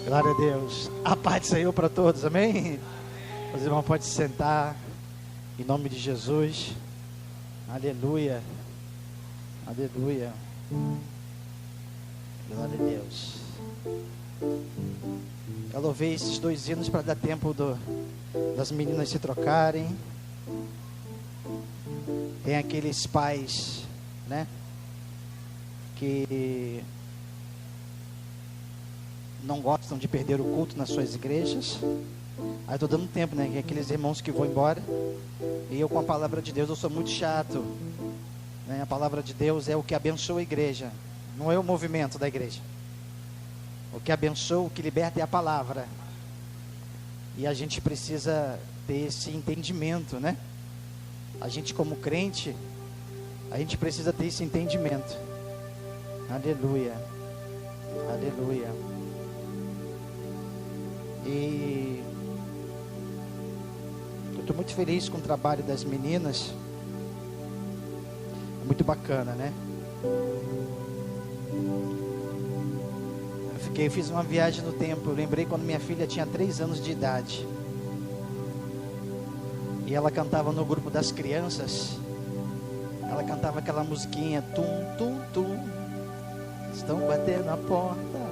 Glória a Deus. A paz do Senhor para todos, amém? Os irmãos podem se sentar, em nome de Jesus. Aleluia. Aleluia. Glória a Deus. Eu louvei esses 2 hinos para dar tempo das meninas se trocarem. Tem aqueles pais, né, que não gostam de perder o culto nas suas igrejas. Aí estou dando tempo, né? Que aqueles irmãos que vão embora. E eu com a palavra de Deus, eu sou muito chato, né? A palavra de Deus é o que abençoa a igreja, não é o movimento da igreja. O que abençoa, o que liberta é a palavra. E a gente precisa ter esse entendimento, né? A gente como crente, a gente precisa ter esse entendimento. Aleluia. Aleluia. E eu estou muito feliz com o trabalho das meninas. É muito bacana, né? Eu fiz uma viagem no tempo. Eu lembrei quando minha filha tinha 3 anos de idade. E ela cantava no grupo das crianças. Ela cantava aquela musiquinha, tum, tum, tum. Estão batendo a porta.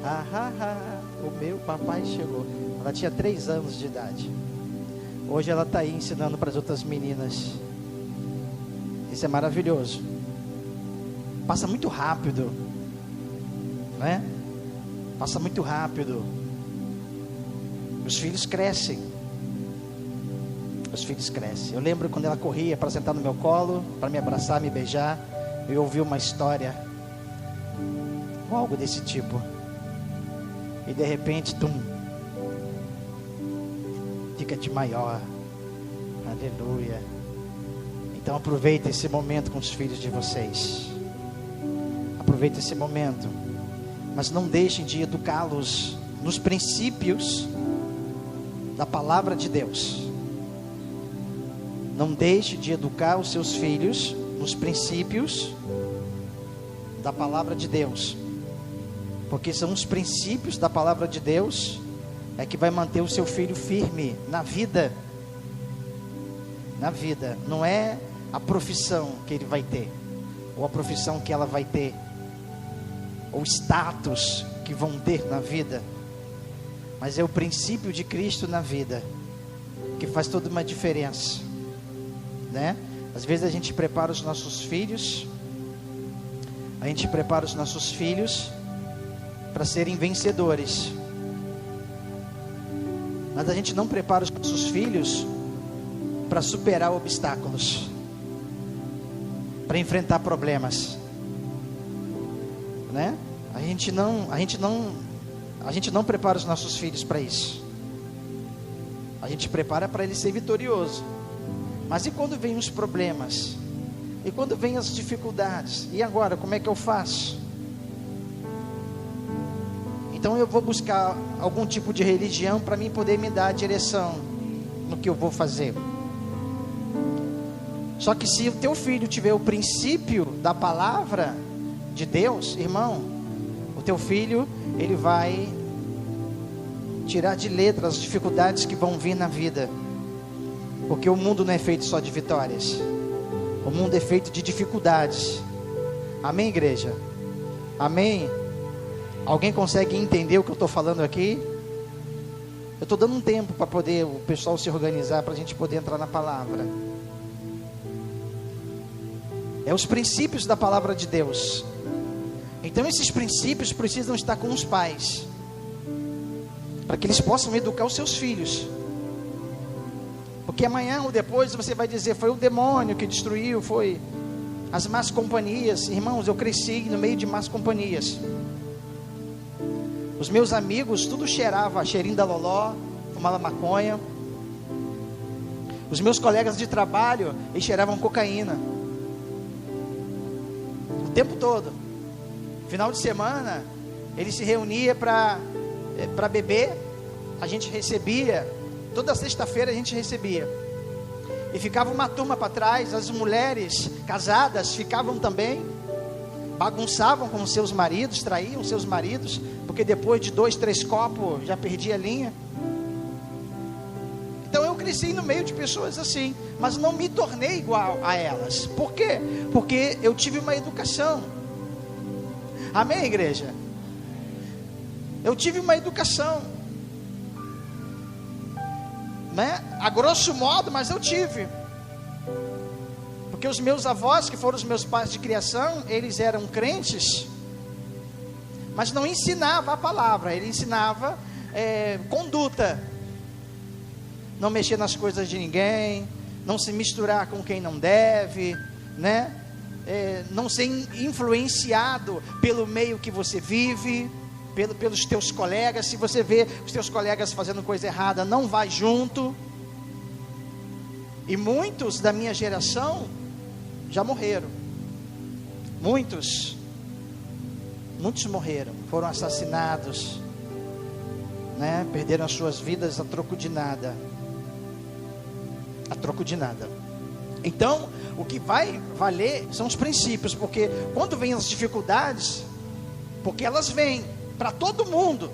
Ah, ah, ah, o meu papai chegou. Ela tinha 3 anos de idade. Hoje ela está aí ensinando para as outras meninas. Isso é maravilhoso. Passa muito rápido, né? Passa muito rápido. Os filhos crescem. Os filhos crescem. Eu lembro quando ela corria para sentar no meu colo, para me abraçar, me beijar. Eu ouvi uma história, algo desse tipo. E de repente, fica de maior. Aleluia. Então aproveita esse momento com os filhos de vocês. Aproveita esse momento. Mas não deixem de educá-los nos princípios da palavra de Deus. Não deixe de educar os seus filhos nos princípios da palavra de Deus. Porque são os princípios da palavra de Deus é que vai manter o seu filho firme na vida. Na vida. Não é a profissão que ele vai ter, ou a profissão que ela vai ter, ou status que vão ter na vida. Mas é o princípio de Cristo na vida que faz toda uma diferença, né? Às vezes a gente prepara os nossos filhos, para serem vencedores, mas a gente não prepara os nossos filhos para superar obstáculos, para enfrentar problemas, né? A gente não prepara os nossos filhos para isso. A gente prepara para ele ser vitorioso. Mas e quando vem os problemas? E quando vem as dificuldades? E agora, como é que eu faço? Então eu vou buscar algum tipo de religião para mim poder me dar a direção no que eu vou fazer. Só que se o teu filho tiver o princípio da palavra de Deus, irmão, o teu filho, ele vai tirar de letra as dificuldades que vão vir na vida. Porque o mundo não é feito só de vitórias. O mundo é feito de dificuldades. Amém, igreja? Amém? Alguém consegue entender o que eu estou falando aqui? Eu estou dando um tempo para poder o pessoal se organizar, para a gente poder entrar na palavra. É os princípios da palavra de Deus. Então esses princípios precisam estar com os pais, para que eles possam educar os seus filhos. Porque amanhã ou depois você vai dizer, foi o demônio que destruiu, foi as más companhias. Irmãos, eu cresci no meio de más companhias. Os meus amigos, tudo cheirava cheirinho da loló, fumava maconha. Os meus colegas de trabalho, eles cheiravam cocaína. O tempo todo. Final de semana, eles se reuniam para beber. A gente recebia, toda sexta-feira a gente recebia. E ficava uma turma para trás, as mulheres casadas ficavam também. bagunçavam com seus maridos, traíam seus maridos, porque depois de 2, 3 copos já perdia a linha. Então eu cresci no meio de pessoas assim, mas não me tornei igual a elas. Por quê? Porque eu tive uma educação. Amém, igreja? Eu tive uma educação, né? A grosso modo, mas eu tive. Porque os meus avós, que foram os meus pais de criação, eles eram crentes, mas não ensinava a palavra, ele ensinava conduta. Não mexer nas coisas de ninguém, não se misturar com quem não deve, né? Não ser influenciado pelo meio que você vive, pelos teus colegas. Se você vê os teus colegas fazendo coisa errada, não vai junto. E muitos da minha geração já morreram. Muitos morreram, foram assassinados, né? Perderam as suas vidas a troco de nada. A troco de nada. Então, o que vai valer são os princípios, porque quando vêm as dificuldades, porque elas vêm para todo mundo,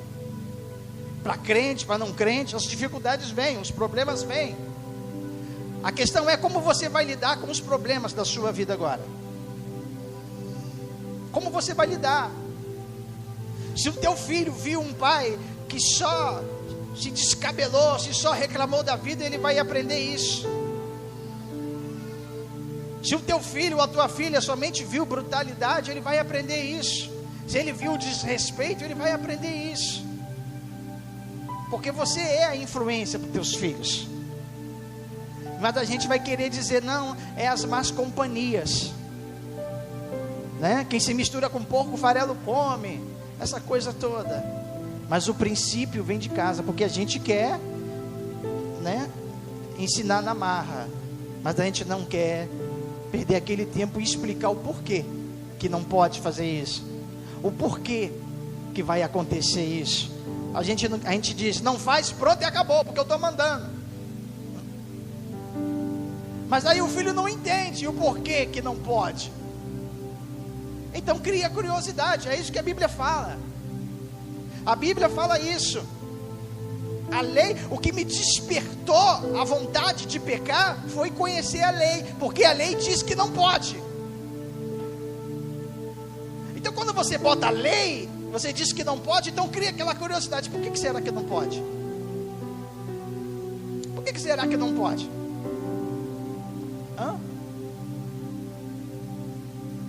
para crente, para não crente, as dificuldades vêm, os problemas vêm. A questão é como você vai lidar com os problemas da sua vida agora. Como você vai lidar? Se o teu filho viu um pai que só se descabelou, se só reclamou da vida, ele vai aprender isso. Se o teu filho ou a tua filha somente viu brutalidade, ele vai aprender isso. Se ele viu desrespeito, ele vai aprender isso. Porque você é a influência para os teus filhos. Mas a gente vai querer dizer, não, é as más companhias, né? Quem se mistura com porco, farelo come, essa coisa toda. Mas o princípio vem de casa, porque a gente quer, né, ensinar na marra, mas a gente não quer perder aquele tempo e explicar o porquê que não pode fazer isso, o porquê que vai acontecer isso. A gente diz, não faz, pronto e acabou, porque eu estou mandando. Mas aí o filho não entende o porquê que não pode. Então cria curiosidade, é isso que a Bíblia fala. A Bíblia fala isso. A lei, o que me despertou a vontade de pecar foi conhecer a lei, porque a lei diz que não pode. Então quando você bota a lei, você diz que não pode, então cria aquela curiosidade, por que será que não pode? Por que será que não pode?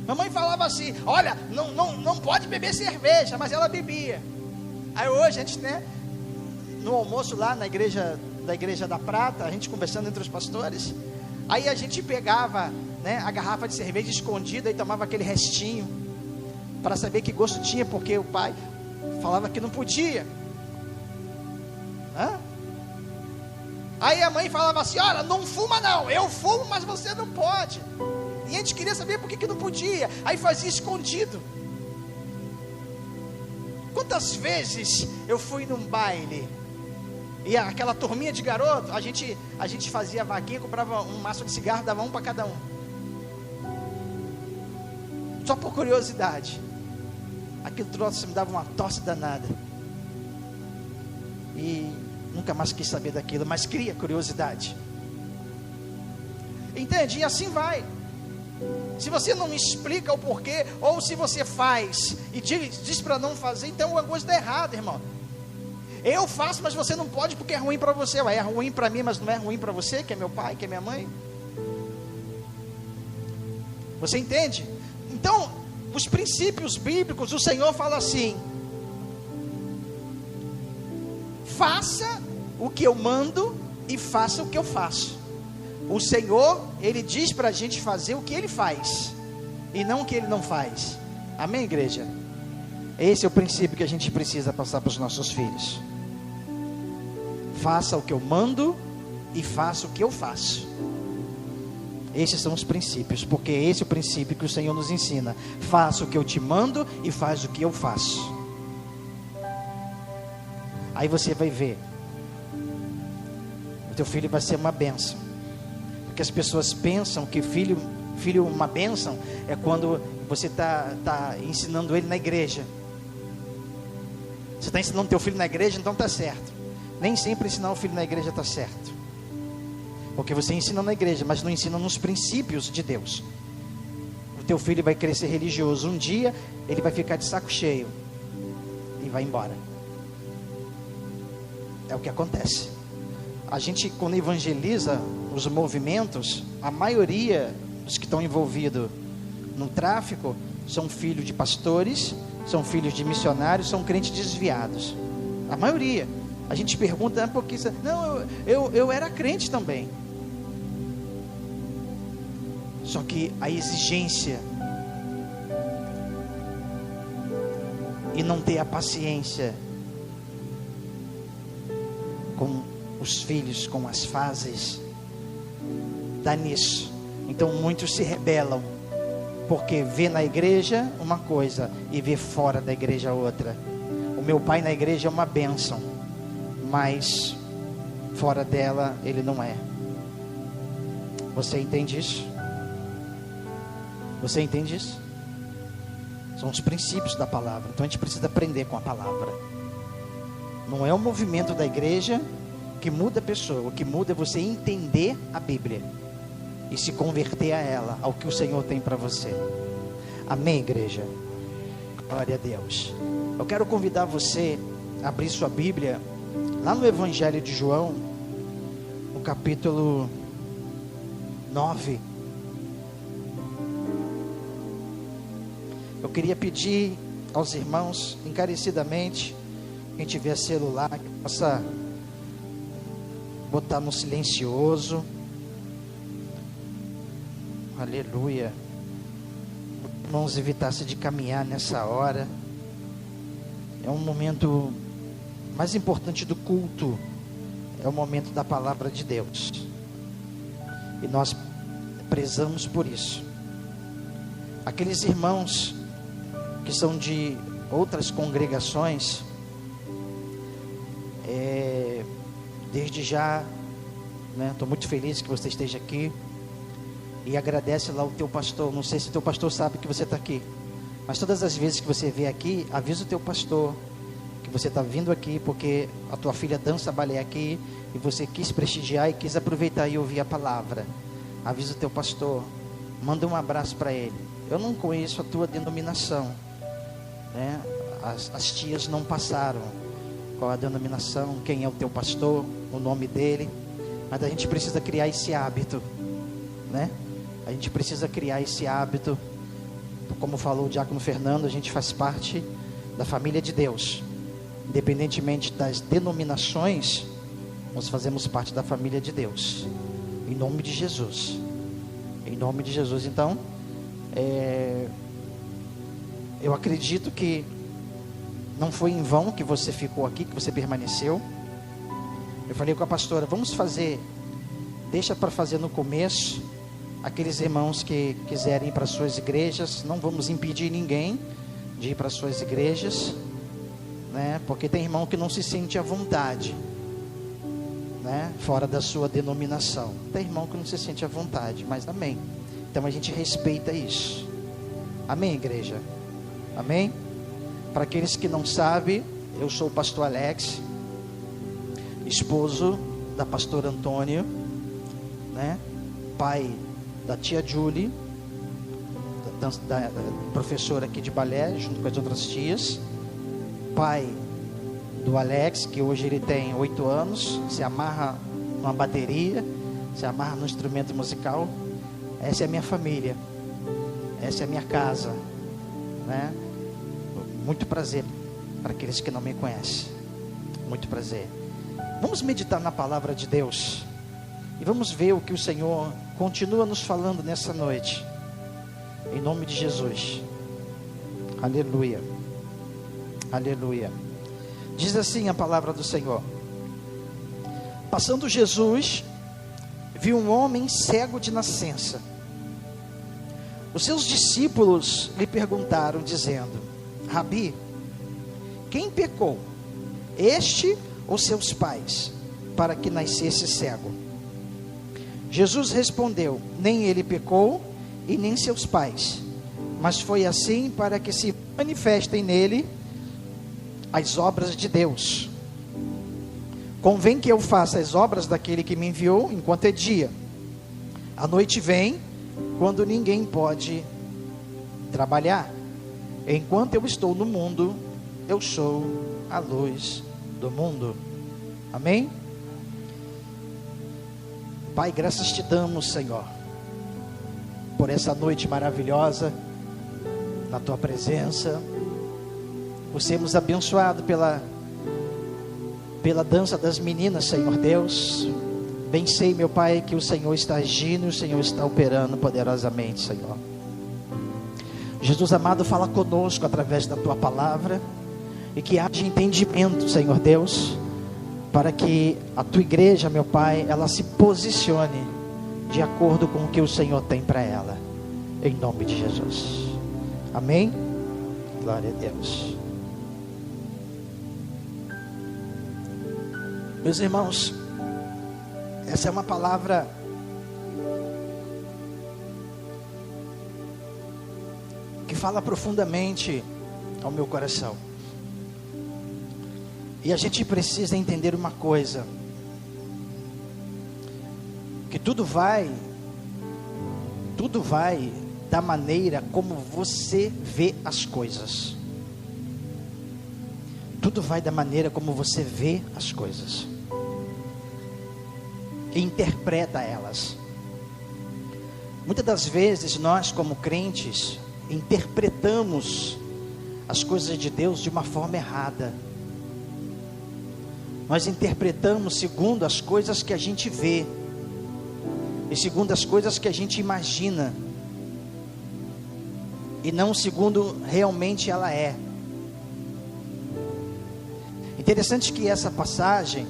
Mamãe falava assim, olha, não pode beber cerveja, mas ela bebia. Aí hoje a gente, né, no almoço lá na igreja, da Igreja da Prata, a gente conversando entre os pastores, aí a gente pegava, né, a garrafa de cerveja escondida e tomava aquele restinho, para saber que gosto tinha, porque o pai falava que não podia. Aí a mãe falava assim, olha, não fuma não, eu fumo, mas você não pode. E a gente queria saber por que não podia, aí fazia escondido. Quantas vezes eu fui num baile e aquela turminha de garoto, a gente fazia vaquinha, comprava um maço de cigarro, dava um para cada um, só por curiosidade. Aquilo trouxe, me dava uma tosse danada, e nunca mais quis saber daquilo, mas cria curiosidade, entende? E assim vai. Se você não explica o porquê, ou se você faz e diz para não fazer, então alguma coisa está errada, irmão. Eu faço, mas você não pode porque é ruim para você. É ruim para mim, mas não é ruim para você, que é meu pai, que é minha mãe. Você entende? Então, os princípios bíblicos, o Senhor fala assim: faça o que eu mando e faça o que eu faço. O Senhor, Ele diz para a gente fazer o que Ele faz, e não o que Ele não faz. Amém, igreja? Esse é o princípio que a gente precisa passar para os nossos filhos. Faça o que eu mando e faça o que eu faço. Esses são os princípios, porque esse é o princípio que o Senhor nos ensina. Faça o que eu te mando e faz o que eu faço. Aí você vai ver, o teu filho vai ser uma bênção. Porque as pessoas pensam que filho uma bênção é quando você está ensinando ele na igreja. Você está ensinando teu filho na igreja, então está certo. Nem sempre ensinar o filho na igreja está certo, porque você ensina na igreja, mas não ensina nos princípios de Deus. O teu filho vai crescer religioso, um dia ele vai ficar de saco cheio e vai embora. É o que acontece. A gente, quando evangeliza os movimentos, a maioria dos que estão envolvidos no tráfico são filhos de pastores, são filhos de missionários, são crentes desviados. A maioria. A gente pergunta, porque não, eu era crente também. Só que a exigência e não ter a paciência com os filhos, com as fases, dá nisso. Então muitos se rebelam, porque vê na igreja uma coisa e vê fora da igreja outra. O meu pai na igreja é uma bênção, mas fora dela ele não é. Você entende isso? Você entende isso? São os princípios da palavra. Então a gente precisa aprender com a palavra. Não é o movimento da igreja que muda a pessoa. O que muda é você entender a Bíblia e se converter a ela, ao que o Senhor tem para você. Amém, igreja? Glória a Deus. Eu quero convidar você a abrir sua Bíblia lá no Evangelho de João, no capítulo 9. Eu queria pedir aos irmãos, encarecidamente, quem tiver celular, que possa botar no silencioso. Aleluia. Irmãos, evitar-se de caminhar nessa hora. É um momento mais importante do culto. É o momento da palavra de Deus. E nós prezamos por isso. Aqueles irmãos que são de outras congregações, desde já, estou muito feliz que você esteja aqui, e agradece lá o teu pastor. Não sei se o teu pastor sabe que você está aqui, mas todas as vezes que você vier aqui, avisa o teu pastor que você está vindo aqui, porque a tua filha dança balé aqui, e você quis prestigiar e quis aproveitar e ouvir a palavra. Avisa o teu pastor, manda um abraço para ele. Eu não conheço a tua denominação, né? As tias não passaram qual a denominação, quem é o teu pastor, o nome dele, mas a gente precisa criar esse hábito, né? A gente precisa criar esse hábito. Como falou o diácono Fernando, a gente faz parte da família de Deus, independentemente das denominações. Nós fazemos parte da família de Deus, em nome de Jesus, em nome de Jesus. Então, eu acredito que não foi em vão que você ficou aqui, que você permaneceu. Eu falei com a pastora, vamos fazer, deixa para fazer no começo. Aqueles irmãos que quiserem ir para suas igrejas, não vamos impedir ninguém de ir para suas igrejas, né? Porque tem irmão que não se sente à vontade, né? Fora da sua denominação. Tem irmão que não se sente à vontade, mas amém. Então a gente respeita isso. Amém, igreja? Amém? Para aqueles que não sabem, eu sou o pastor Alex, esposo da pastora Antônia, né? Pai da tia Julie, da professora aqui de balé, junto com as outras tias. Pai do Alex, que hoje ele tem 8 anos, se amarra numa bateria, se amarra no instrumento musical. Essa é a minha família, essa é a minha casa, né? Muito prazer para aqueles que não me conhecem. Muito prazer. Vamos meditar na palavra de Deus e vamos ver o que o Senhor continua nos falando nessa noite, em nome de Jesus. Aleluia, aleluia. Diz assim a palavra do Senhor: passando Jesus, viu um homem cego de nascença. Os seus discípulos lhe perguntaram, dizendo: Rabi, quem pecou, este ou seus pais, para que nascesse cego? Jesus respondeu: nem ele pecou e nem seus pais, mas foi assim para que se manifestem nele as obras de Deus. Convém que eu faça as obras daquele que me enviou enquanto é dia. A noite vem, quando ninguém pode trabalhar. Enquanto eu estou no mundo, eu sou a luz do mundo. Amém? Pai, graças te damos, Senhor, por essa noite maravilhosa, na tua presença, por sermos abençoados pela dança das meninas, Senhor Deus. Bem sei, meu Pai, que o Senhor está agindo, o Senhor está operando poderosamente, Senhor. Jesus amado, fala conosco através da tua palavra, e que haja entendimento, Senhor Deus, para que a tua igreja, meu Pai, ela se posicione de acordo com o que o Senhor tem para ela, em nome de Jesus. Amém? Glória a Deus. Meus irmãos, essa é uma palavra que fala profundamente ao meu coração. E a gente precisa entender uma coisa, que tudo vai da maneira como você vê as coisas. Tudo vai da maneira como você vê as coisas e interpreta elas. Muitas das vezes nós, como crentes, interpretamos as coisas de Deus de uma forma errada. Nós interpretamos segundo as coisas que a gente vê e segundo as coisas que a gente imagina, e não segundo realmente ela é. Interessante que essa passagem,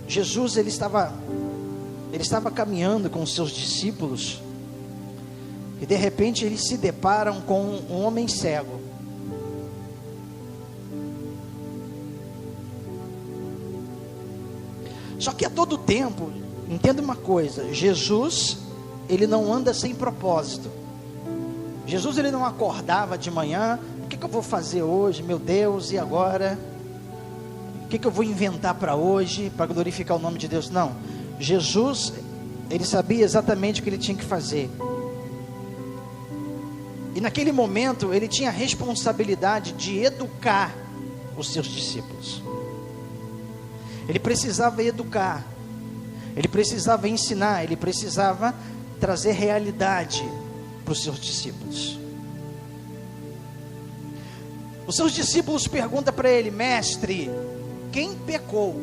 Jesus ele estava caminhando com os seus discípulos, e de repente eles se deparam com um homem cego. Só que a todo tempo, entenda uma coisa, Jesus, ele não anda sem propósito. Jesus, ele não acordava de manhã, o que eu vou fazer hoje, meu Deus, e agora? O que eu vou inventar para hoje, para glorificar o nome de Deus? Não, Jesus, ele sabia exatamente o que ele tinha que fazer. E naquele momento, ele tinha a responsabilidade de educar os seus discípulos. Ele precisava educar, ele precisava ensinar, ele precisava trazer realidade para os seus discípulos. Os seus discípulos perguntam para ele: mestre, quem pecou?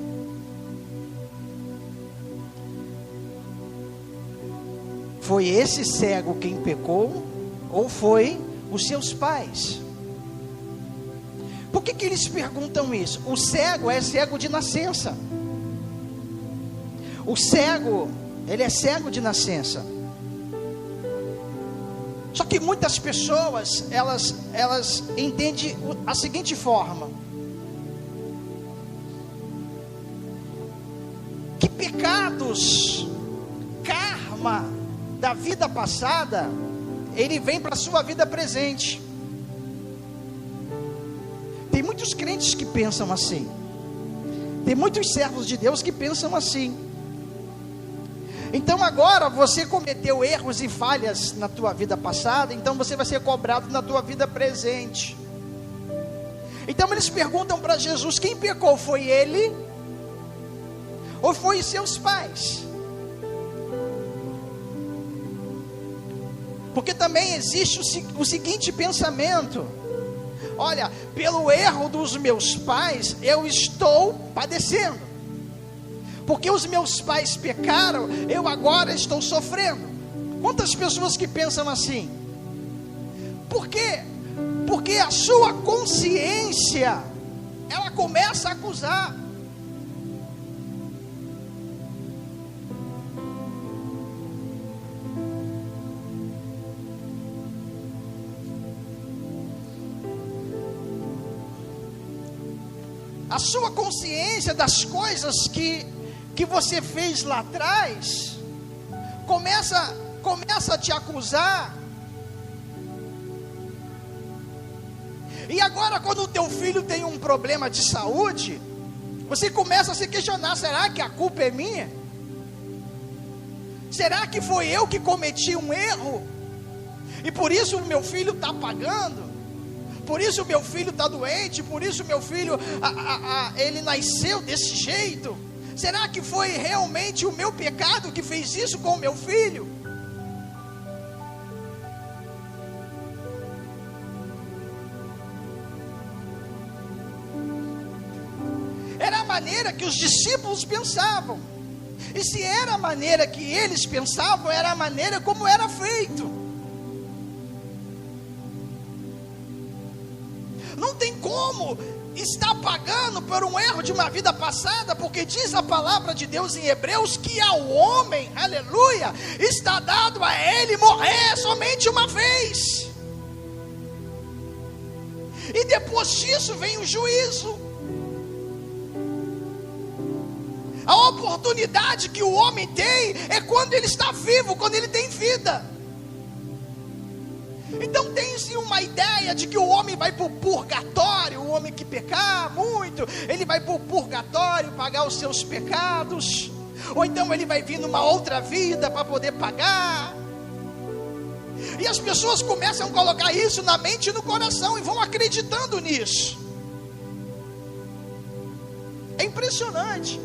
Foi esse cego quem pecou, ou foi os seus pais? Por que eles perguntam isso? O cego é cego de nascença. O cego, ele é cego de nascença. Só que muitas pessoas, elas entendem a seguinte forma: que pecados, karma da vida passada, ele vem para a sua vida presente. Tem muitos crentes que pensam assim. Tem muitos servos de Deus que pensam assim. Então agora você cometeu erros e falhas na tua vida passada, então você vai ser cobrado na tua vida presente. Então eles perguntam para Jesus: quem pecou? Foi ele? Ou foi seus pais? Porque também existe o seguinte pensamento: olha, pelo erro dos meus pais, eu estou padecendo. Porque os meus pais pecaram, eu agora estou sofrendo. Quantas pessoas que pensam assim? Por quê? Porque a sua consciência, ela começa a acusar. A sua consciência das coisas que você fez lá atrás começa a te acusar. E agora, quando o teu filho tem um problema de saúde, você começa a se questionar: será que a culpa é minha? Será que foi eu que cometi um erro? E por isso o meu filho está pagando? Por isso o meu filho está doente? Por isso o meu filho, ele nasceu desse jeito? Será que foi realmente o meu pecado que fez isso com o meu filho? Era a maneira que os discípulos pensavam. E se era a maneira que eles pensavam, era a maneira como era feito. Não tem como estar pagando por um erro de uma vida passada, porque diz a palavra de Deus em Hebreus que ao homem, aleluia, está dado a ele morrer somente uma vez. E depois disso vem o juízo. A oportunidade que o homem tem é quando ele está vivo, quando ele tem vida. Então tem-se uma ideia de que o homem vai para o purgatório. O homem que pecar muito, ele vai para o purgatório pagar os seus pecados. Ou então ele vai vir numa outra vida para poder pagar. E as pessoas começam a colocar isso na mente e no coração, e vão acreditando nisso. É impressionante.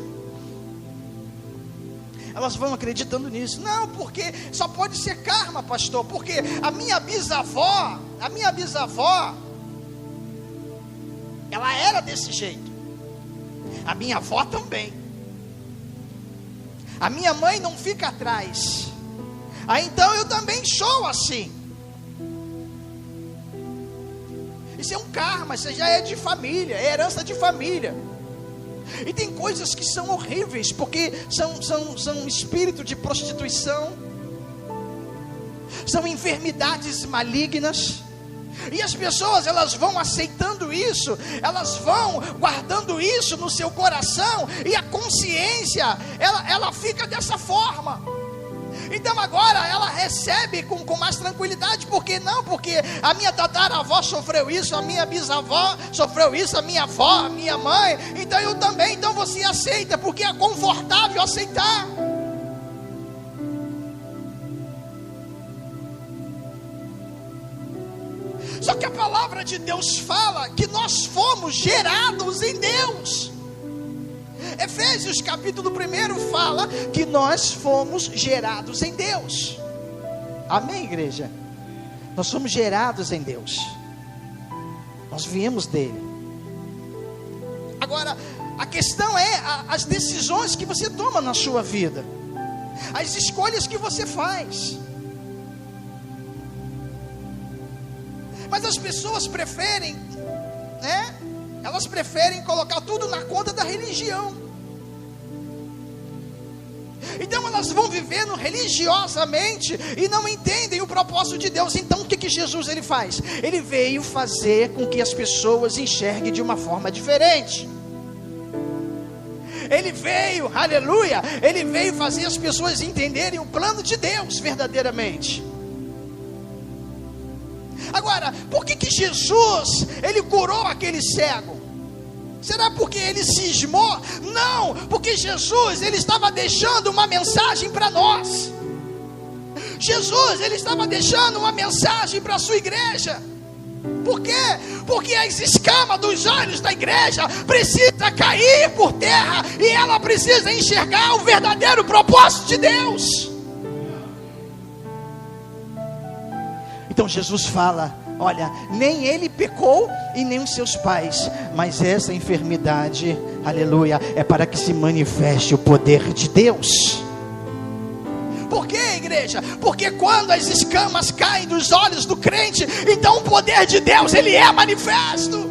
Elas vão acreditando nisso. Não, porque só pode ser karma, pastor. Porque a minha bisavó, ela era desse jeito. A minha avó também. A minha mãe não fica atrás. Então eu também sou assim. Isso é um karma, isso já é de família, é herança de família. E tem coisas que são horríveis, porque são espírito de prostituição, são enfermidades malignas. E as pessoas, elas vão aceitando isso, elas vão guardando isso no seu coração, e a consciência, ela fica dessa forma. Então agora ela recebe com mais tranquilidade. Por que não? Porque a minha tataravó sofreu isso, a minha bisavó sofreu isso, a minha avó, a minha mãe, então eu também. Então você aceita, porque é confortável aceitar. Só que a palavra de Deus fala que nós fomos gerados em Deus. Efésios capítulo 1 fala que nós fomos gerados em Deus. Amém, igreja? Nós somos gerados em Deus. Nós viemos dele. Agora, a questão é as decisões que você toma na sua vida, as escolhas que você faz. Mas as pessoas preferem, né? Elas preferem colocar tudo na conta da religião. Então elas vão vivendo religiosamente e não entendem o propósito de Deus. Então o que Jesus ele faz? Ele veio fazer com que as pessoas enxerguem de uma forma diferente. Ele veio, aleluia, ele veio fazer as pessoas entenderem o plano de Deus verdadeiramente. Agora, por que Jesus, ele curou aquele cego? Será porque ele cismou? Não, porque Jesus, ele estava deixando uma mensagem para nós. Jesus, ele estava deixando uma mensagem para a sua igreja. Por quê? Porque as escamas dos olhos da igreja precisam cair por terra, e ela precisa enxergar o verdadeiro propósito de Deus. Então Jesus fala: olha, nem ele pecou e nem os seus pais, mas essa enfermidade, aleluia, é para que se manifeste o poder de Deus. Por quê, igreja? Porque quando as escamas caem dos olhos do crente, então o poder de Deus, ele é manifesto.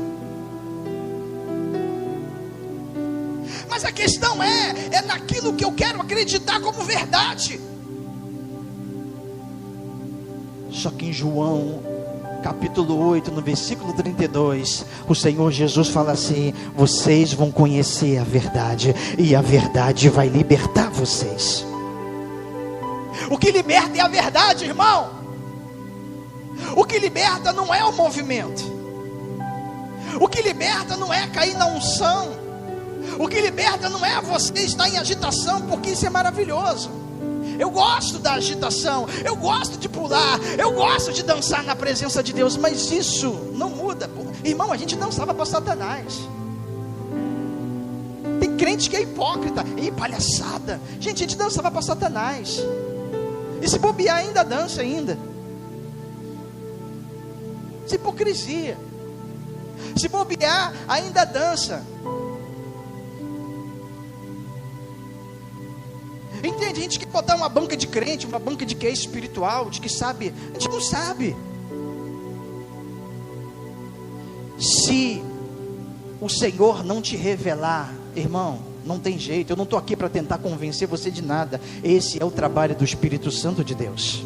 Mas a questão é naquilo que eu quero acreditar como verdade. Só que em João capítulo 8, no versículo 32, o Senhor Jesus fala assim: vocês vão conhecer a verdade, e a verdade vai libertar vocês. O que liberta é a verdade, irmão. O que liberta não é o movimento. O que liberta não é cair na unção. O que liberta não é você estar em agitação, porque isso é maravilhoso. Eu gosto da agitação, eu gosto de pular, eu gosto de dançar na presença de Deus, mas isso não muda. Irmão, a gente dançava para Satanás. Tem crente que é hipócrita, e palhaçada. Gente, a gente dançava para Satanás. E se bobear ainda dança ainda. Isso é hipocrisia. Se bobear ainda dança. Entende? A gente quer botar uma banca de crente, uma banca de que é espiritual, de que sabe. A gente não sabe. Se o Senhor não te revelar, irmão, não tem jeito. Eu não estou aqui para tentar convencer você de nada. Esse é o trabalho do Espírito Santo de Deus.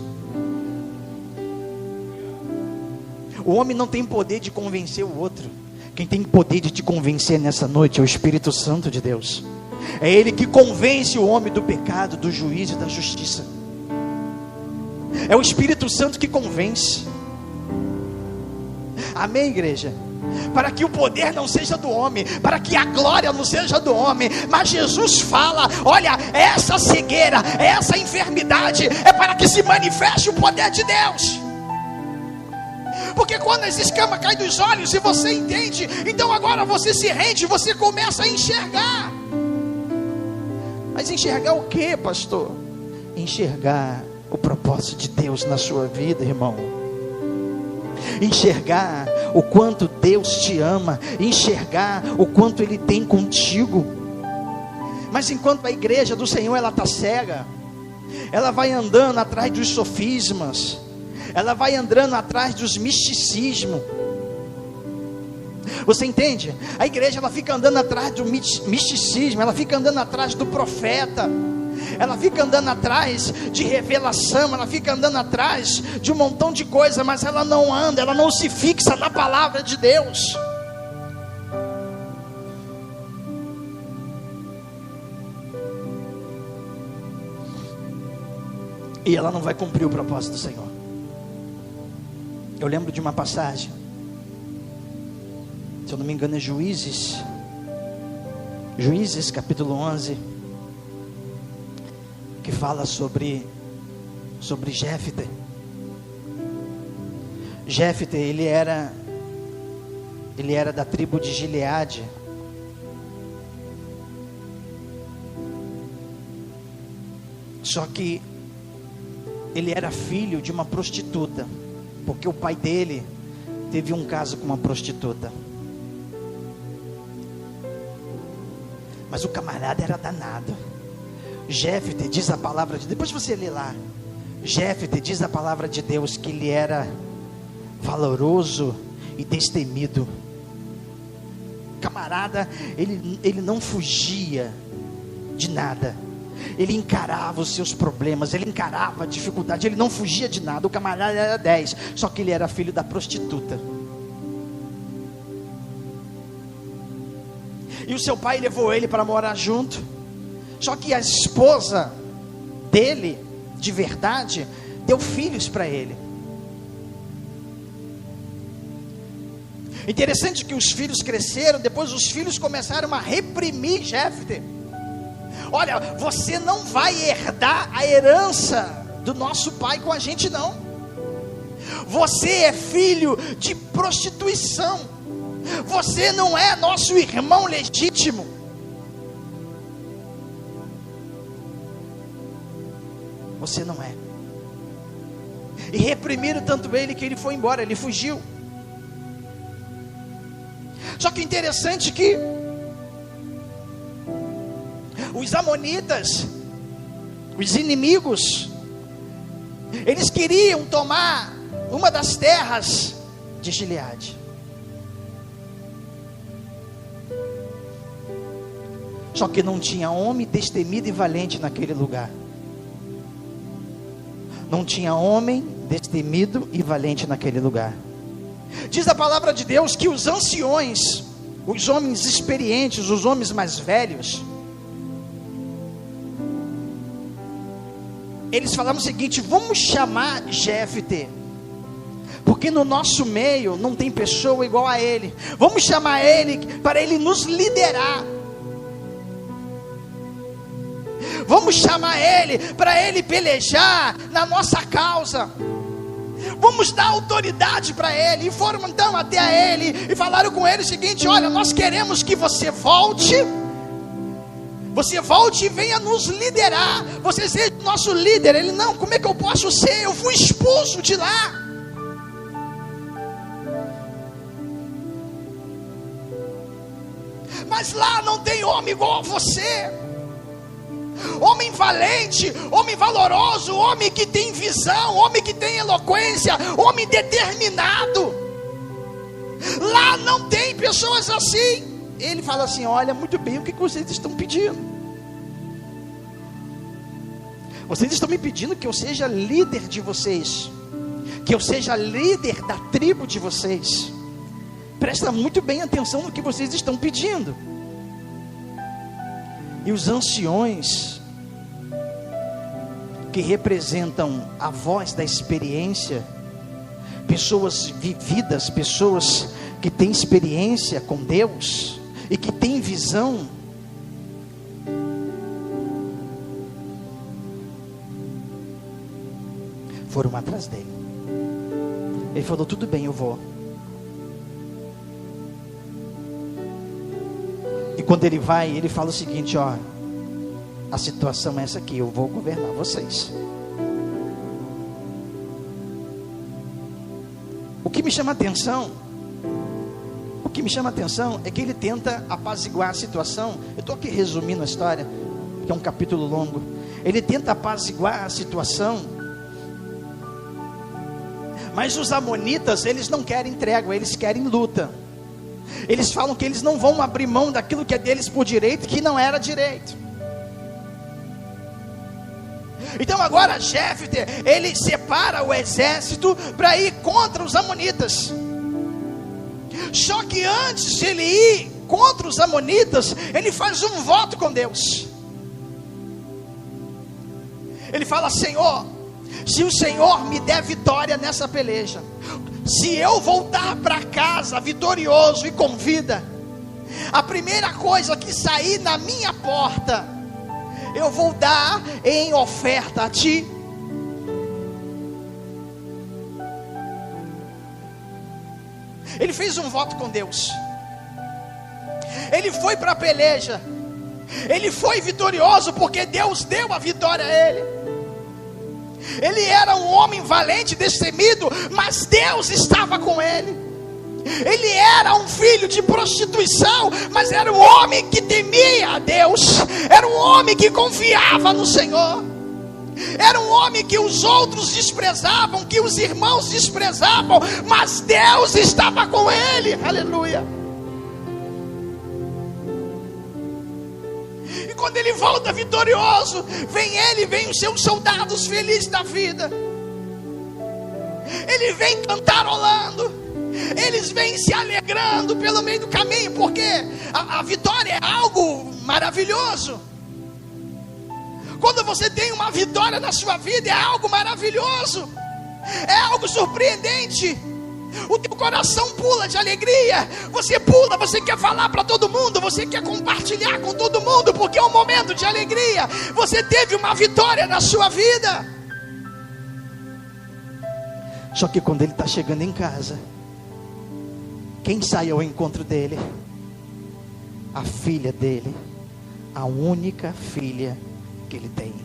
O homem não tem poder de convencer o outro. Quem tem poder de te convencer nessa noite é o Espírito Santo de Deus. É Ele que convence o homem do pecado, do juízo e da justiça. É o Espírito Santo que convence. Amém, igreja? Para que o poder não seja do homem, para que a glória não seja do homem, mas Jesus fala: olha, essa cegueira, essa enfermidade é para que se manifeste o poder de Deus. Porque quando as escamas caem dos olhos e você entende, então agora você se rende, você começa a enxergar. Mas enxergar o que, pastor? Enxergar o propósito de Deus na sua vida, irmão. Enxergar o quanto Deus te ama, enxergar o quanto Ele tem contigo. Mas enquanto a igreja do Senhor ela está cega, ela vai andando atrás dos sofismas, ela vai andando atrás dos misticismos. Você entende? A igreja ela fica andando atrás do misticismo, ela fica andando atrás do profeta, ela fica andando atrás de revelação, ela fica andando atrás de um montão de coisa, mas ela não anda, ela não se fixa na palavra de Deus. E ela não vai cumprir o propósito do Senhor. Eu lembro de uma passagem, se eu não me engano é Juízes capítulo 11, que fala sobre Jefté. Jefté, ele era da tribo de Gileade. Só que ele era filho de uma prostituta, porque o pai dele teve um caso com uma prostituta. Mas o camarada era danado. Jefté, diz a palavra de Deus, depois você lê lá, Jefté diz a palavra de Deus que ele era valoroso e destemido. Camarada, ele não fugia de nada. Ele encarava os seus problemas, ele encarava a dificuldade, ele não fugia de nada. O camarada era 10, só que ele era filho da prostituta. E o seu pai levou ele para morar junto. Só que a esposa dele, de verdade, deu filhos para ele. Interessante que os filhos cresceram, depois os filhos começaram a reprimir Jefté. Olha, você não vai herdar a herança do nosso pai com a gente não. Você é filho de prostituição. Você não é nosso irmão legítimo. Você não é. E reprimiram tanto ele que ele foi embora, ele fugiu. Só que interessante que os amonitas, os inimigos, eles queriam tomar uma das terras de Gileade. Só que não tinha homem destemido e valente naquele lugar. Não tinha homem destemido e valente naquele lugar. Diz a palavra de Deus que os anciões, os homens experientes, os homens mais velhos, eles falaram o seguinte: vamos chamar Jefté, porque no nosso meio não tem pessoa igual a ele. Vamos chamar ele para ele nos liderar. Vamos chamar ele para ele pelejar na nossa causa. Vamos dar autoridade para ele. E foram então até a ele e falaram com ele o seguinte: olha, nós queremos que você volte e venha nos liderar. Você seja o nosso líder. Ele: não, como é que eu posso ser? Eu fui expulso de lá. Mas lá não tem homem igual a você. Homem valente, homem valoroso, homem que tem visão, homem que tem eloquência, homem determinado. Lá não tem pessoas assim. Ele fala assim: olha, muito bem, o que vocês estão pedindo? Vocês estão me pedindo que eu seja líder de vocês, que eu seja líder da tribo de vocês. Presta muito bem atenção no que vocês estão pedindo. E os anciões, que representam a voz da experiência, pessoas vividas, pessoas que têm experiência com Deus e que têm visão, foram atrás dele. Ele falou: tudo bem, eu vou. E quando ele vai, ele fala o seguinte: ó, a situação é essa aqui, eu vou governar vocês. O que me chama a atenção é que ele tenta apaziguar a situação. Eu estou aqui resumindo a história, que é um capítulo longo. Ele tenta apaziguar a situação, mas os amonitas, eles não querem trégua, eles querem luta. Eles falam que eles não vão abrir mão daquilo que é deles por direito, que não era direito. Então agora Jefté, ele separa o exército para ir contra os amonitas. Só que antes de ele ir contra os amonitas, ele faz um voto com Deus. Ele fala: Senhor, se o Senhor me der vitória nessa peleja, se eu voltar para casa vitorioso e com vida, a primeira coisa que sair na minha porta, eu vou dar em oferta a ti. Ele fez um voto com Deus. Ele foi para a peleja. Ele foi vitorioso porque Deus deu a vitória a ele. Ele era um homem valente, destemido, mas Deus estava com ele. Ele era um filho de prostituição, mas era um homem que temia a Deus. Era um homem que confiava no Senhor. Era um homem que os outros desprezavam, que os irmãos desprezavam, mas Deus estava com ele. Aleluia. E quando ele volta vitorioso, vem os seus soldados felizes da vida. Ele vem cantarolando, eles vêm se alegrando pelo meio do caminho, porque a vitória é algo maravilhoso. Quando você tem uma vitória na sua vida, é algo maravilhoso, é algo surpreendente. O teu coração pula de alegria. Você pula, você quer falar para todo mundo, você quer compartilhar com todo mundo, porque é um momento de alegria. Você teve uma vitória na sua vida. Só que quando ele está chegando em casa, quem sai ao encontro dele? A filha dele, a única filha que ele tem.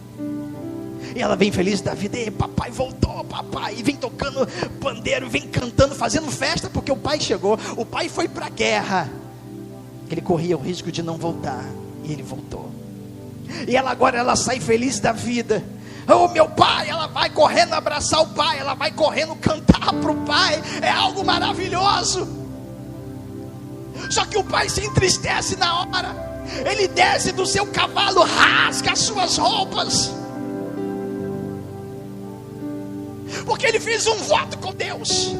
E ela vem feliz da vida: e papai voltou, papai. E vem tocando pandeiro, vem cantando, fazendo festa, porque o pai chegou. O pai foi para a guerra, ele corria o risco de não voltar, e ele voltou. E ela agora, ela sai feliz da vida. Oh, meu pai! Ela vai correndo abraçar o pai, ela vai correndo cantar para o pai. É algo maravilhoso. Só que o pai se entristece na hora. Ele desce do seu cavalo, rasga as suas roupas, porque ele fez um voto com Deus.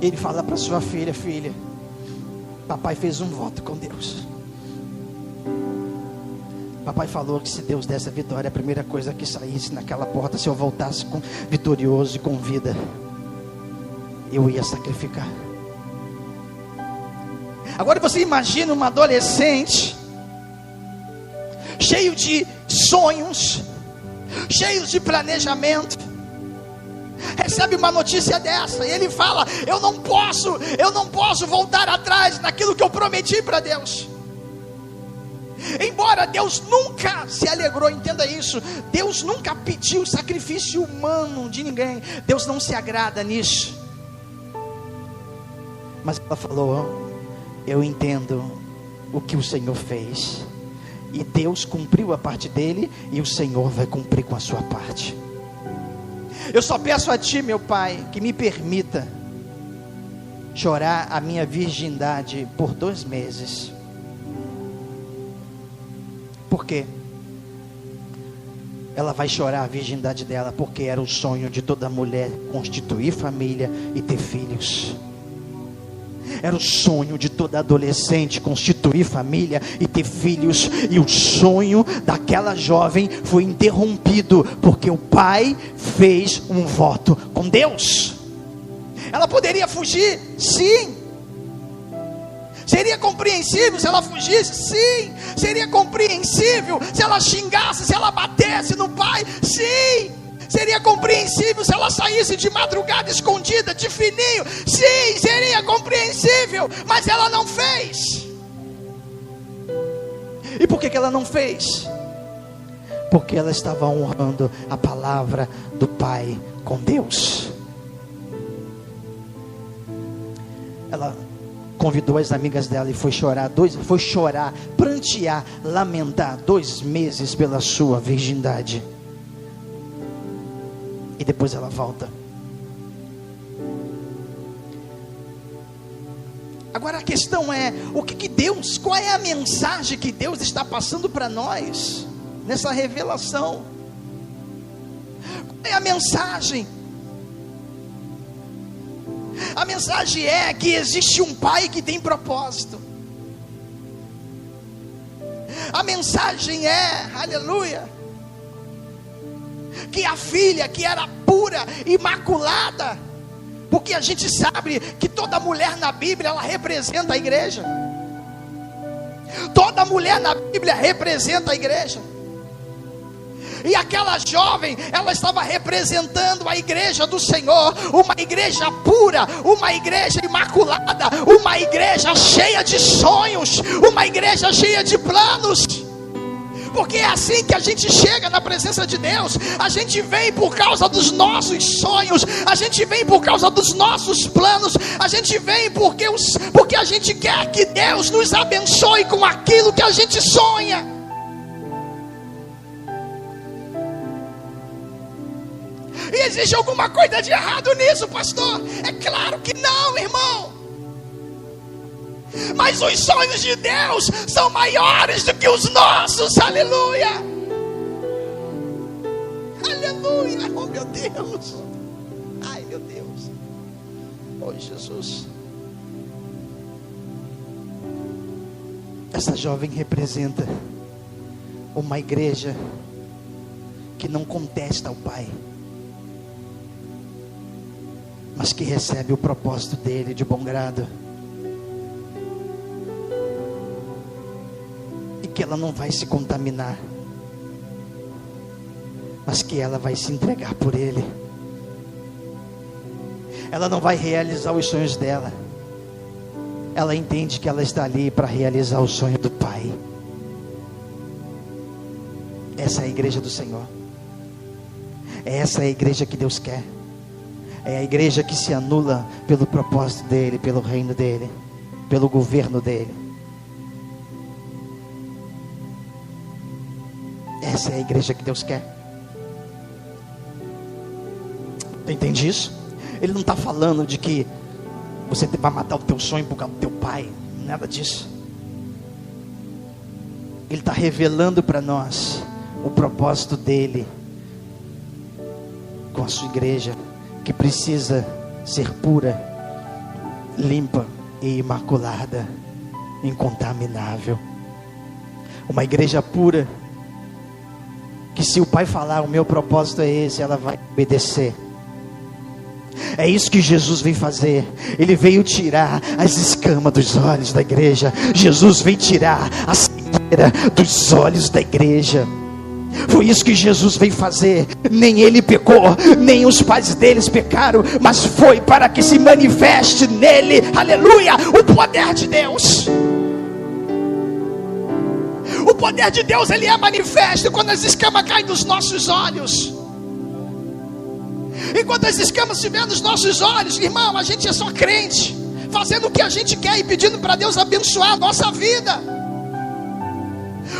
Ele fala para sua filha: filha, papai fez um voto com Deus. Papai falou que se Deus desse a vitória, a primeira coisa que saísse naquela porta, se eu voltasse vitorioso e com vida, eu ia sacrificar. Agora você imagina uma adolescente, cheio de sonhos, cheio de planejamento, recebe uma notícia dessa, e ele fala: eu não posso voltar atrás naquilo que eu prometi para Deus. Embora Deus nunca se alegrou, entenda isso, Deus nunca pediu sacrifício humano de ninguém, Deus não se agrada nisso. Mas ela falou: eu entendo o que o Senhor fez, e Deus cumpriu a parte dele, e o Senhor vai cumprir com a sua parte. Eu só peço a ti, meu Pai, que me permita chorar a minha virgindade por 2 meses. Por quê? Ela vai chorar a virgindade dela, porque era o sonho de toda mulher constituir família e ter filhos. Era o sonho de toda adolescente constituir família e ter filhos. E o sonho daquela jovem foi interrompido, porque o pai fez um voto com Deus. Ela poderia fugir? Sim. Seria compreensível se ela fugisse? Sim. Seria compreensível se ela xingasse, se ela batesse no pai? Sim. Seria compreensível se ela saísse de madrugada escondida, de fininho? Sim, seria compreensível, mas ela não fez. E por que ela não fez? Porque ela estava honrando a palavra do Pai com Deus. Ela convidou as amigas dela e foi chorar, prantear, lamentar 2 meses pela sua virgindade. E depois ela volta. Agora a questão é, qual é a mensagem que Deus está passando para nós, nessa revelação? Qual é a mensagem? A mensagem é que existe um pai que tem propósito. A mensagem é, aleluia, que a filha que era pura, imaculada, porque a gente sabe que toda mulher na Bíblia, ela representa a igreja. Toda mulher na Bíblia representa a igreja. E aquela jovem, ela estava representando a igreja do Senhor, uma igreja pura, uma igreja imaculada, uma igreja cheia de sonhos, uma igreja cheia de planos. Porque é assim que a gente chega na presença de Deus. A gente vem por causa dos nossos sonhos, a gente vem por causa dos nossos planos, a gente vem porque a gente quer que Deus nos abençoe com aquilo que a gente sonha. E existe alguma coisa de errado nisso, pastor? É claro que não, irmão. Mas os sonhos de Deus são maiores do que os nossos. Aleluia. Aleluia. Oh meu Deus. Ai meu Deus. Oh Jesus. Essa jovem representa uma igreja que não contesta ao Pai, mas que recebe o propósito dele de bom grado. E que ela não vai se contaminar, mas que ela vai se entregar por ele. Ela não vai realizar os sonhos dela. Ela entende que ela está ali para realizar o sonho do Pai. Essa é a igreja do Senhor. Essa é a igreja que Deus quer. É a igreja que se anula pelo propósito dele, pelo reino dele, pelo governo dele. Essa é a igreja que Deus quer. Entende isso? Ele não está falando de que você vai matar o teu sonho por causa do teu pai. Nada disso. Ele está revelando para nós o propósito dele com a sua igreja, que precisa ser pura, limpa e imaculada, incontaminável. Uma igreja pura que se o Pai falar, o meu propósito é esse, ela vai obedecer. É isso que Jesus veio fazer. Ele veio tirar as escamas dos olhos da igreja. Jesus veio tirar a cegueira dos olhos da igreja. Foi isso que Jesus veio fazer. Nem ele pecou, nem os pais deles pecaram, mas foi para que se manifeste nele, aleluia, o poder de Deus. O poder de Deus, ele é manifesto quando as escamas caem dos nossos olhos. Enquanto as escamas estiverem nos nossos olhos, irmão, a gente é só crente, fazendo o que a gente quer e pedindo para Deus abençoar a nossa vida.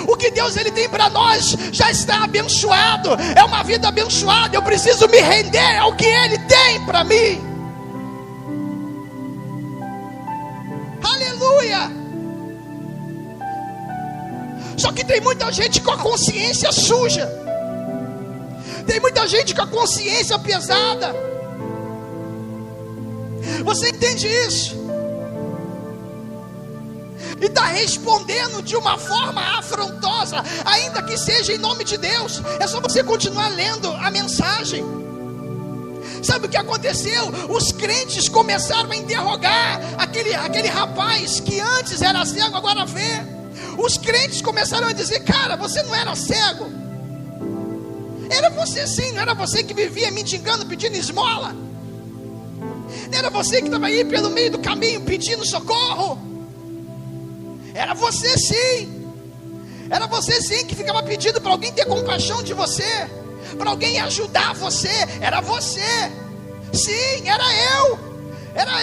O que Deus ele tem para nós já está abençoado. É uma vida abençoada. Eu preciso me render ao que Ele tem para mim. Aleluia. Só que tem muita gente com a consciência suja. Tem muita gente com a consciência pesada. Você entende isso? E está respondendo de uma forma afrontosa, ainda que seja em nome de Deus. É só você continuar lendo a mensagem. Sabe o que aconteceu? Os crentes começaram a interrogar aquele rapaz que antes era cego, agora vê. Os crentes começaram a dizer: cara, você não era cego? Era você sim, não era você que vivia mendigando, pedindo esmola? Não era você que estava aí pelo meio do caminho pedindo socorro? Era você sim. Era você sim que ficava pedindo para alguém ter compaixão de você, para alguém ajudar você. Era você. Sim, era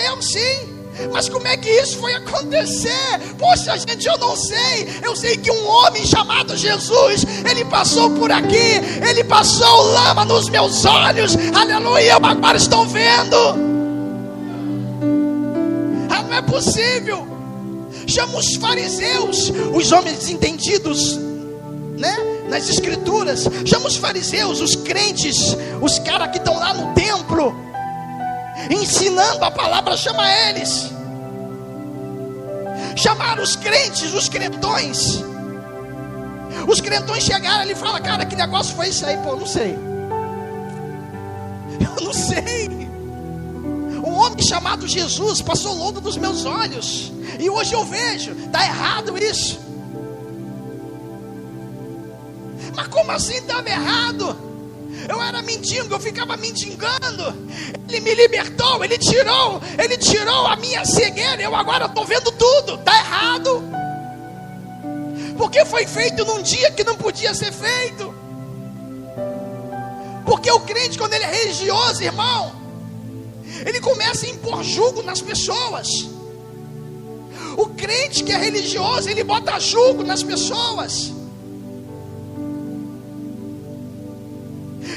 eu sim. Mas como é que isso foi acontecer? Poxa gente, eu não sei. Eu sei que um homem chamado Jesus, ele passou por aqui, ele passou lama nos meus olhos, aleluia, eu agora estou vendo. Ah, não é possível. Chama os fariseus, os homens entendidos, né, nas escrituras. Chama os fariseus, os crentes, os caras que estão lá no templo, ensinando a palavra. Chama eles. Chamaram os crentes, os crentões. Os crentões chegaram ali e falaram: cara, que negócio foi isso aí? Pô, eu não sei. Eu não sei. Um homem chamado Jesus passou lodo dos meus olhos, e hoje eu vejo. Está errado isso. Mas como assim estava errado? Eu era mendigo, eu ficava mendigando. Ele me libertou, ele tirou a minha cegueira. Eu agora estou vendo tudo. Está errado. Porque foi feito num dia que não podia ser feito. Porque o crente, quando ele é religioso, irmão, ele começa a impor jugo nas pessoas. O crente que é religioso, ele bota jugo nas pessoas.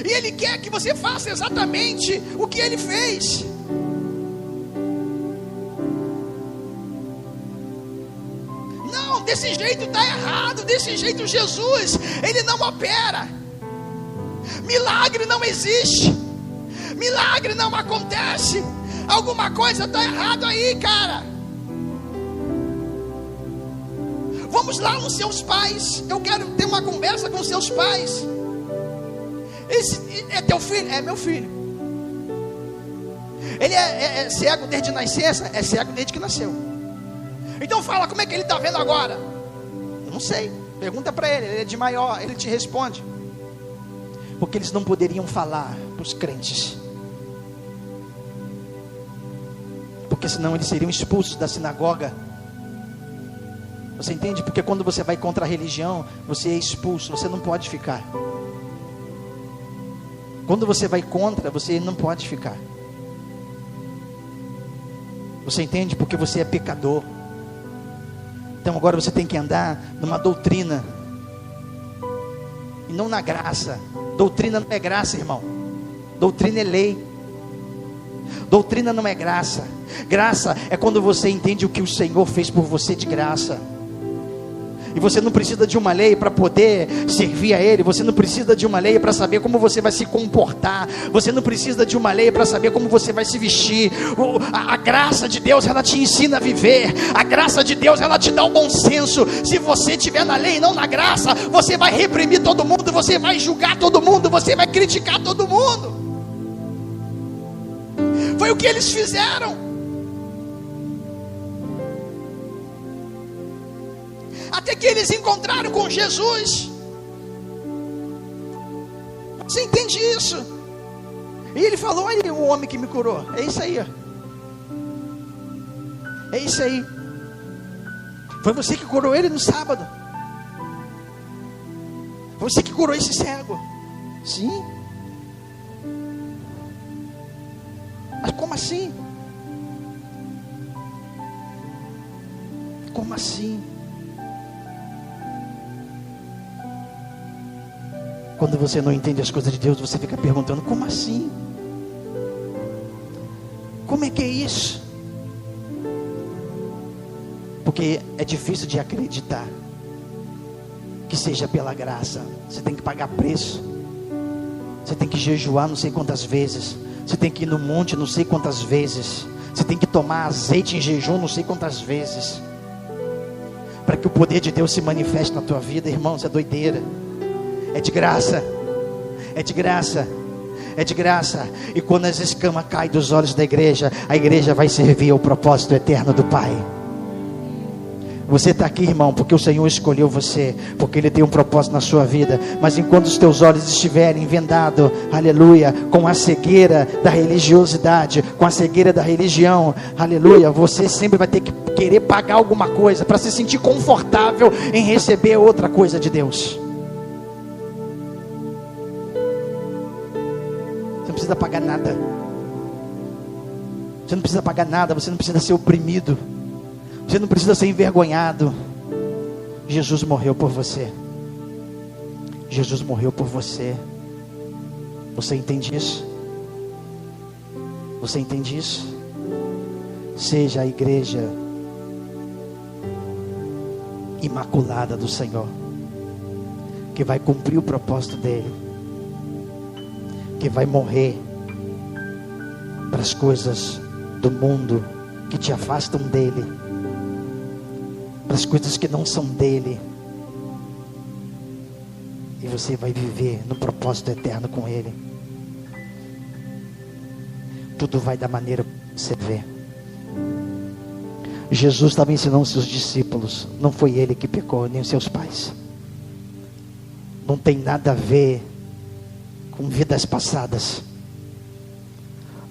E ele quer que você faça exatamente o que ele fez. Não, desse jeito está errado. Desse jeito Jesus, ele não opera. Milagre não existe. Milagre não acontece. Alguma coisa está errado aí, cara. Vamos lá nos seus pais. Eu quero ter uma conversa com seus pais. Esse é teu filho? É meu filho. Ele é cego desde nascença? É cego desde que nasceu. Então fala, como é que ele está vendo agora? Eu não sei. Pergunta para ele, ele é de maior, ele te responde. Porque eles não poderiam falar para os crentes, porque senão eles seriam expulsos da sinagoga. Você entende? Porque quando você vai contra a religião, você é expulso, você não pode ficar. Quando você vai contra, você não pode ficar. Você entende? Porque você é pecador. Então agora você tem que andar numa doutrina, e não na graça. Doutrina não é graça, irmão. Doutrina é lei. Doutrina não é graça. Graça é quando você entende o que o Senhor fez por você de graça. E você não precisa de uma lei para poder servir a Ele. Você não precisa de uma lei para saber como você vai se comportar. Você não precisa de uma lei para saber como você vai se vestir. A graça de Deus, ela te ensina a viver. A graça de Deus, ela te dá o bom senso. Se você estiver na lei e não na graça, você vai reprimir todo mundo, você vai julgar todo mundo, você vai criticar todo mundo. Foi o que eles fizeram. Até que eles encontraram com Jesus. Você entende isso? E ele falou: olha o homem que me curou. É isso aí, ó. É isso aí. Foi você que curou ele no sábado. Foi você que curou esse cego. Sim. Mas como assim? Como assim? Quando você não entende as coisas de Deus, você fica perguntando: como assim? Como é que é isso? Porque é difícil de acreditar que seja pela graça. Você tem que pagar preço. Você tem que jejuar não sei quantas vezes. Você tem que ir no monte não sei quantas vezes. Você tem que tomar azeite em jejum não sei quantas vezes, para que o poder de Deus se manifeste na tua vida. Irmãos, é doideira. É de graça. É de graça. É de graça. E quando as escamas caem dos olhos da igreja, a igreja vai servir ao propósito eterno do Pai. Você está aqui, irmão, porque o Senhor escolheu você, porque Ele tem um propósito na sua vida. Mas enquanto os teus olhos estiverem vendados, aleluia, com a cegueira da religiosidade, com a cegueira da religião, aleluia, você sempre vai ter que querer pagar alguma coisa para se sentir confortável em receber outra coisa de Deus. Você não precisa pagar nada. Você não precisa pagar nada. Você não precisa ser oprimido. Você não precisa ser envergonhado. Jesus morreu por você. Jesus morreu por você. Você entende isso? Você entende isso? Seja a igreja imaculada do Senhor, que vai cumprir o propósito dele, que vai morrer para as coisas do mundo que te afastam dele, para as coisas que não são dele, e você vai viver no propósito eterno com ele. Tudo vai da maneira que você vê. Jesus estava ensinando seus discípulos. Não foi ele que pecou, nem os seus pais. Não tem nada a ver com vidas passadas.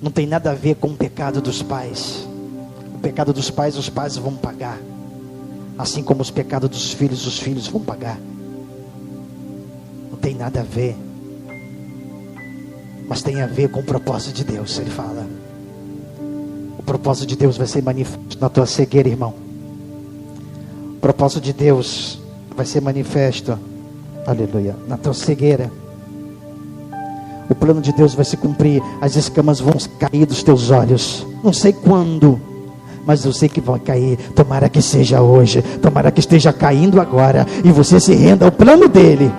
Não tem nada a ver com o pecado dos pais. O pecado dos pais, os pais vão pagar. Assim como os pecados dos filhos, os filhos vão pagar. Não tem nada a ver. Mas tem a ver com o propósito de Deus. Ele fala: o propósito de Deus vai ser manifesto na tua cegueira, irmão. O propósito de Deus vai ser manifesto, aleluia, na tua cegueira. O plano de Deus vai se cumprir. As escamas vão cair dos teus olhos. Não sei quando, mas eu sei que vai cair. Tomara que seja hoje. Tomara que esteja caindo agora e você se renda ao plano dele.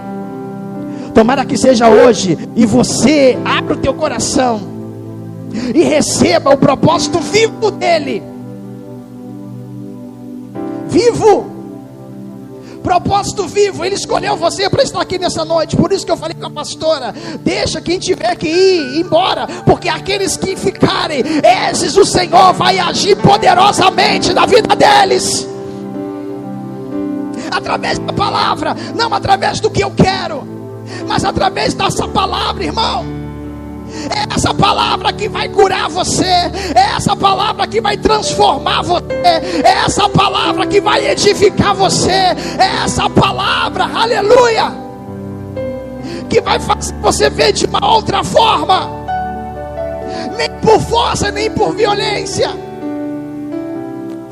Tomara que seja hoje e você abra o teu coração e receba o propósito vivo dele. Vivo. Propósito vivo. Ele escolheu você para estar aqui nessa noite. Por isso que eu falei com a pastora: deixa quem tiver que ir embora, porque aqueles que ficarem, esses o Senhor vai agir poderosamente na vida deles, através da palavra. Não através do que eu quero, mas através dessa palavra, irmão. É essa palavra que vai curar você. É essa palavra que vai transformar você. É essa palavra que vai edificar você. É essa palavra, aleluia, que vai fazer você ver de uma outra forma. Nem por força, nem por violência.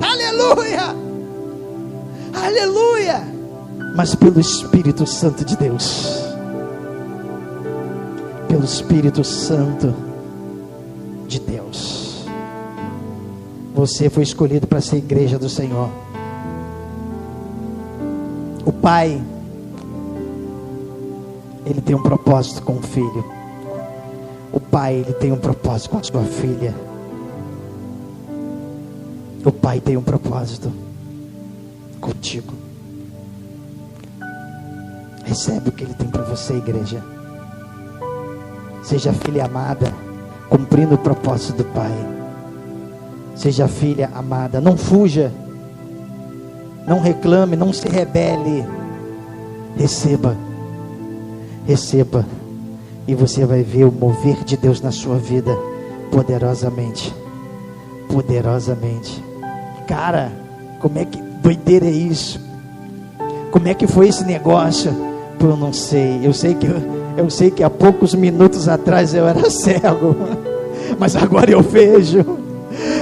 Aleluia. Aleluia. Mas pelo Espírito Santo de Deus. Pelo Espírito Santo de Deus. Você foi escolhido para ser igreja do Senhor. O pai, ele tem um propósito com o filho. O pai, ele tem um propósito com a sua filha. O pai tem um propósito contigo. Recebe o que ele tem para você, igreja. Seja filha amada, cumprindo o propósito do pai. Seja filha amada, não fuja, não reclame, não se rebele. Receba, receba, e você vai ver o mover de Deus na sua vida poderosamente, poderosamente. Cara, como é que doideira é isso? Como é que foi esse negócio? Eu não sei. Eu sei que há poucos minutos atrás eu era cego, mas agora eu vejo.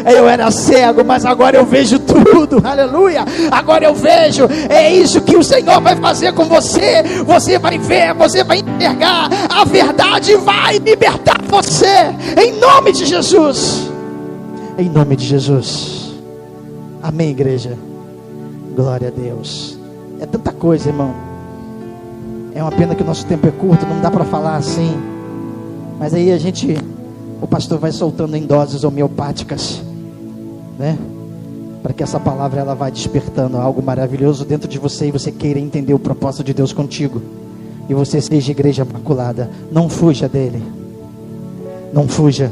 Eu era cego, mas agora eu vejo tudo. Aleluia. Agora eu vejo. É isso que o Senhor vai fazer com você. Você vai ver, você vai enxergar. A verdade vai libertar você. Em nome de Jesus. Em nome de Jesus. Amém, igreja. Glória a Deus. É tanta coisa, irmão. É uma pena que o nosso tempo é curto, não dá para falar assim. Mas aí o pastor vai soltando em doses homeopáticas, né? Para que essa palavra ela vá despertando algo maravilhoso dentro de você, e você queira entender o propósito de Deus contigo, e você seja igreja imaculada. Não fuja dele. Não fuja.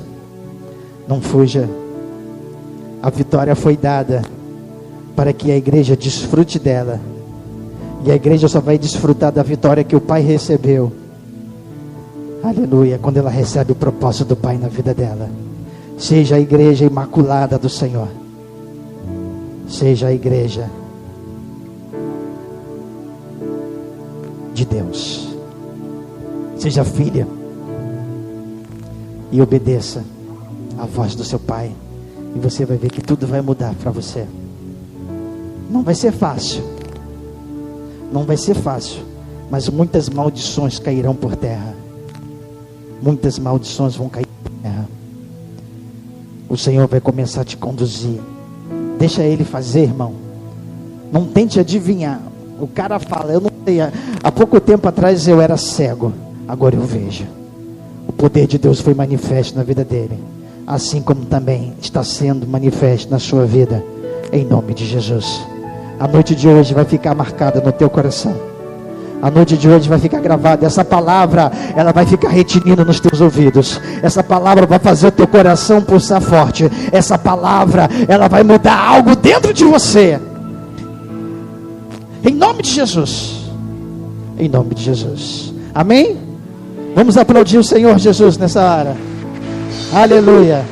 Não fuja. A vitória foi dada para que a igreja desfrute dela. E a igreja só vai desfrutar da vitória que o Pai recebeu. Aleluia, quando ela recebe o propósito do Pai na vida dela. Seja a igreja imaculada do Senhor. Seja a igreja de Deus. Seja filha. E obedeça a voz do seu Pai. E você vai ver que tudo vai mudar para você. Não vai ser fácil. Não vai ser fácil, mas muitas maldições cairão por terra. Muitas maldições vão cair por terra. O Senhor vai começar a te conduzir. Deixa Ele fazer, irmão. Não tente adivinhar. O cara fala, eu não sei, há pouco tempo atrás eu era cego, agora eu vejo. O poder de Deus foi manifesto na vida dele, assim como também está sendo manifesto na sua vida, em nome de Jesus. A noite de hoje vai ficar marcada no teu coração. A noite de hoje vai ficar gravada. Essa palavra, ela vai ficar retinindo nos teus ouvidos. Essa palavra vai fazer o teu coração pulsar forte. Essa palavra, ela vai mudar algo dentro de você. Em nome de Jesus. Em nome de Jesus. Amém? Vamos aplaudir o Senhor Jesus nessa hora. Aleluia.